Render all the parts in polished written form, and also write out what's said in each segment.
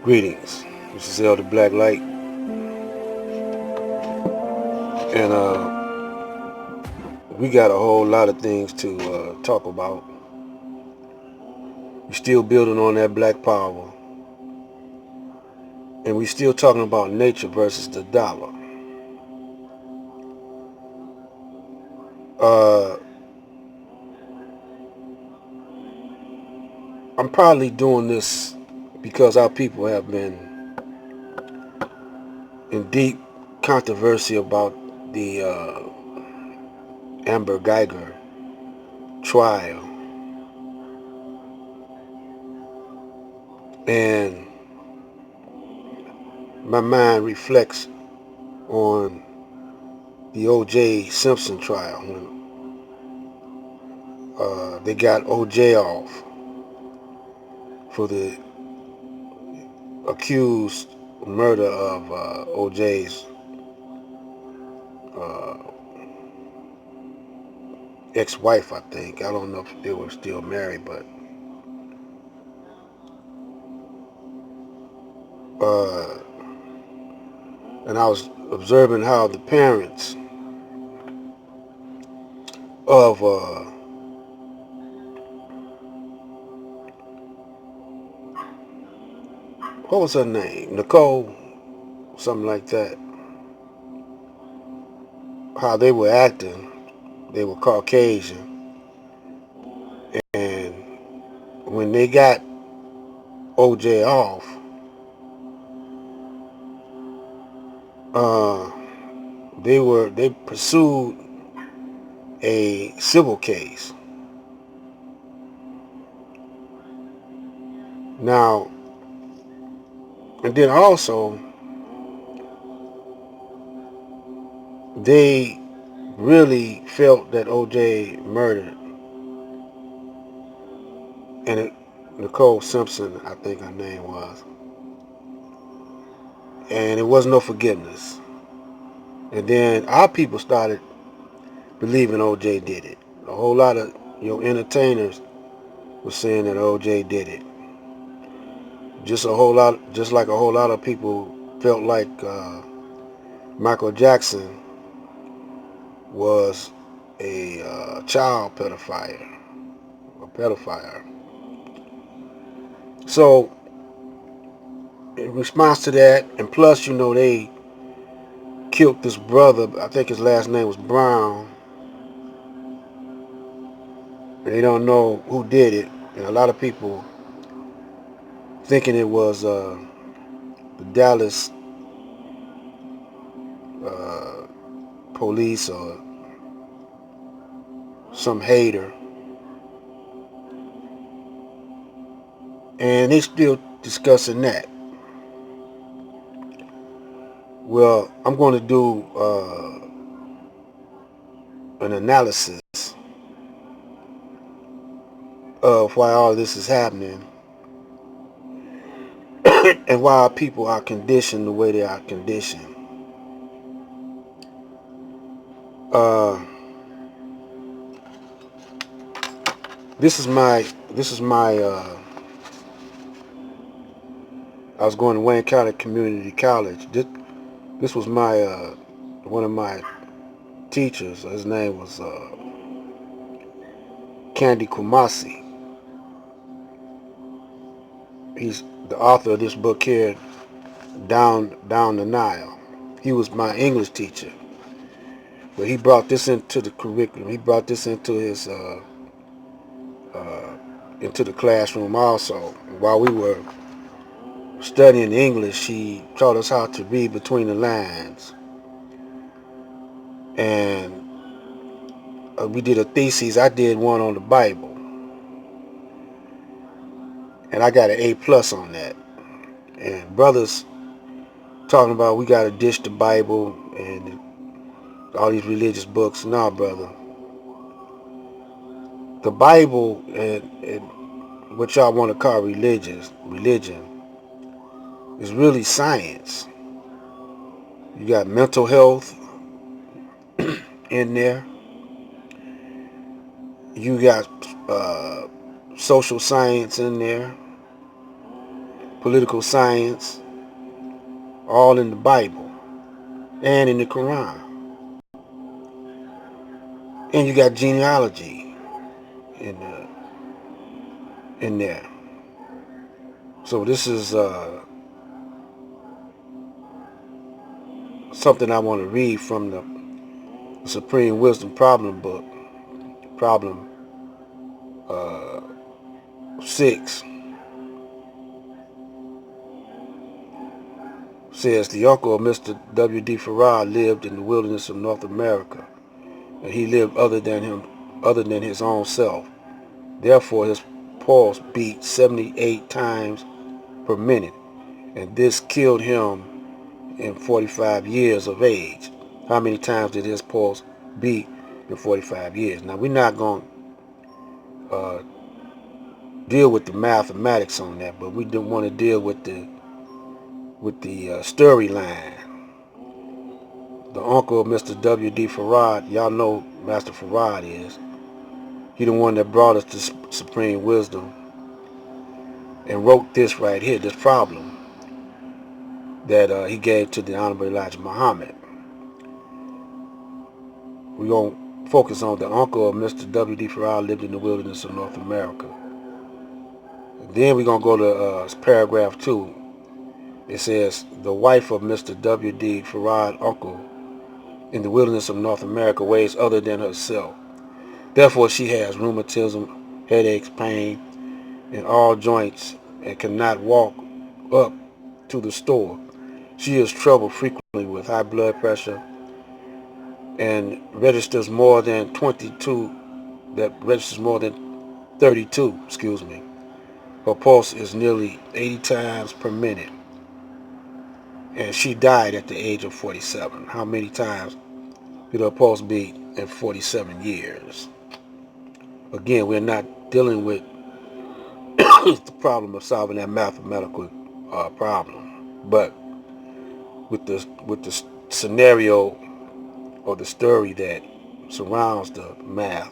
Greetings. This is Elder Black Light, and we got a whole lot of things to talk about. We're still building on that black power, and we're still talking about nature versus the dollar. Uh, I'm probably doing this because our people have been in deep controversy about the Amber Geiger trial, and my mind reflects on the O.J. Simpson trial when they got O.J. off for the accused murder of O.J.'s uh, ex-wife, I think. I don't know if they were still married, but uh, and I was observing how the parents of what was her name, Nicole, something like that, how they were acting. They were Caucasian, and when they got O.J. off, uh, they pursued a civil case. Now, and then also they really felt that O.J. murdered, and Nicole Simpson, I think her name was, and it was no forgiveness. And then our people started believing O.J. did it. A whole lot of entertainers were saying that O.J. did it. Just like a whole lot of people felt like Michael Jackson was a child pedophile, a pedophile. So in response to that, and plus, they killed this brother. I think his last name was Brown. And they don't know who did it. And a lot of people thinking it was the Dallas uh, police or some hater. And they still discussing that. Well, I'm going to do an analysis of why all this is happening and why our people are conditioned the way they are conditioned. Uh, this is my I was going to Wayne County Community College. This was my one of my teachers. His name was Candy Kumasi. He's the author of this book here, Down the Nile. He was my English teacher, but he brought this into the curriculum. He brought this into the classroom also. While we were studying English, he taught us how to read between the lines, and we did a thesis. I did one on the Bible, and I got an A+ on that. And brothers talking about we got to ditch the Bible and all these religious books. Nah, brother. The Bible and what y'all want to call religion is really science. You got mental health in there. You got social science in there, political science, all in the Bible and in the Quran. And you got genealogy in there. So this is something I want to read from the Supreme Wisdom Problem book, problem 6. Says the uncle of Mr. W.D. Farrar lived in the wilderness of North America, and he lived other than his own self. Therefore, his pulse beat 78 times per minute, and this killed him in 45 years of age. How many times did his pulse beat in 45 years? Now, we're not going to deal with the mathematics on that, but we do want to deal with the storyline. The uncle of Mr. W.D. Farrar, y'all know Master Farrar is. He the one that brought us to Supreme Wisdom and wrote this right here, this problem that he gave to the Honorable Elijah Muhammad. We're going to focus on the uncle of Mr. W.D. Farrar lived in the wilderness of North America. And then we're going to go to paragraph 2. It says, the wife of Mr. W.D. Farrar, uncle, in the wilderness of North America weighs other than herself. Therefore, she has rheumatism, headaches, pain in all joints, and cannot walk up to the store. She is troubled frequently with high blood pressure and registers more than 32, that registers more than 32, excuse me. Her pulse is nearly 80 times per minute, and she died at the age of 47. How many times did her pulse beat in 47 years? Again, we're not dealing with the problem of solving that mathematical problem, but with the scenario or the story that surrounds the math.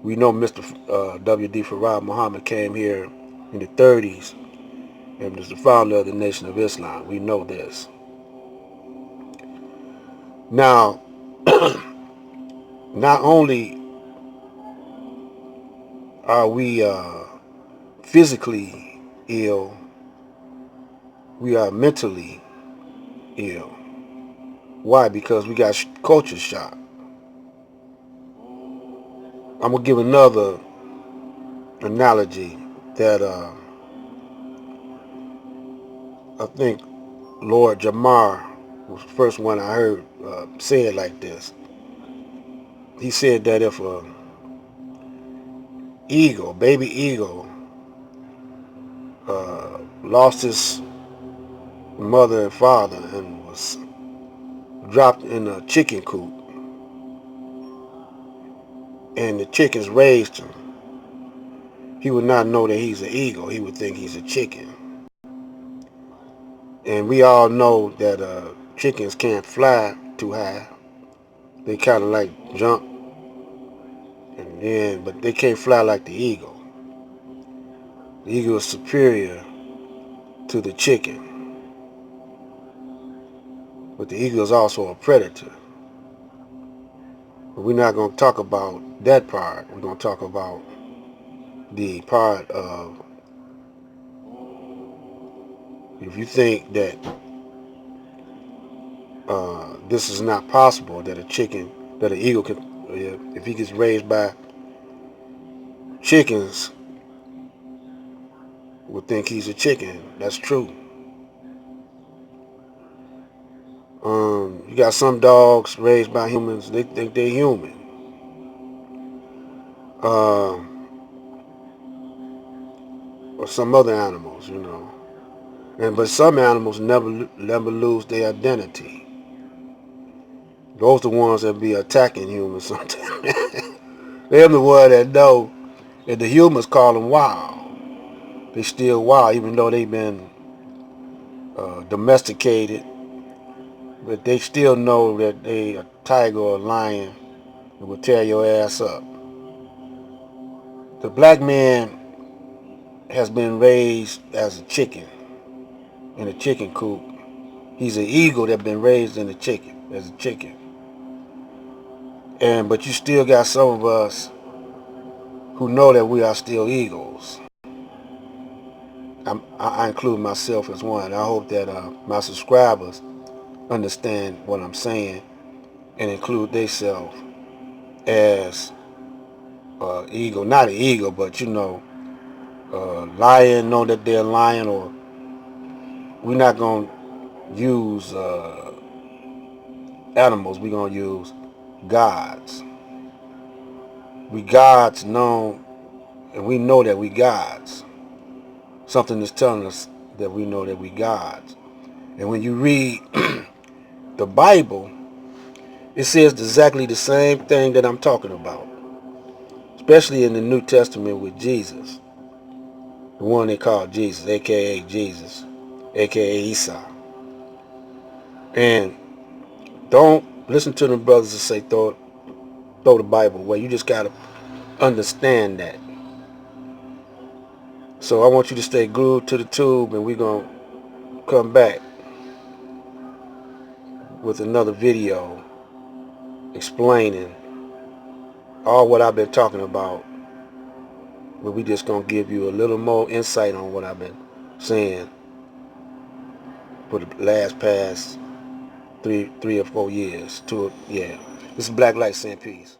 We know Mr. W.D. Farrar Muhammad came here in the 30s and was the founder of the Nation of Islam. We know this. Now, not only are we physically ill, we are mentally ill. Why? Because we got culture shock. I'm going to give another analogy that I think Lord Jamar was the first one I heard say it like this. He said that if a baby eagle, lost his mother and father and was dropped in a chicken coop, and the chickens raised him, he would not know that he's an eagle. He would think he's a chicken. And we all know that chickens can't fly too high. They kind of like jump, but they can't fly like the eagle. The eagle is superior to the chicken, but the eagle is also a predator. But we're not going to talk about that part. We're going to talk about the part of, if you think that this is not possible, that an eagle can, if he gets raised by chickens, would think he's a chicken. That's true. You got some dogs raised by humans, they think they're human. Or some other animals, but some animals never lose their identity. Those are the ones that be attacking humans sometimes. They're the ones that know that the humans call them wild. They still wild, even though they've been domesticated. But they still know that they a tiger or a lion that will tear your ass up. The black man has been raised as a chicken in a chicken coop. He's an eagle that been raised in a chicken as a chicken. But you still got some of us who know that we are still eagles. I include myself as one. I hope that my subscribers understand what I'm saying and include themselves as eagle, not an eagle, but lion, know that they're lying, or we're not going to use animals, we're going to use gods. We gods known, and we know that we gods. Something is telling us that we know that we gods. And when you read the Bible, it says exactly the same thing that I'm talking about, especially in the New Testament with Jesus, the one they call Jesus, aka Jesus, aka Esau. And don't listen to them brothers that say throw the Bible away. You just gotta understand that. So I want you to stay glued to the tube, and we're gonna come back with another video explaining all what I've been talking about, but we just gonna give you a little more insight on what I've been saying for the past 3 or 4 years. This is Black Light saying peace.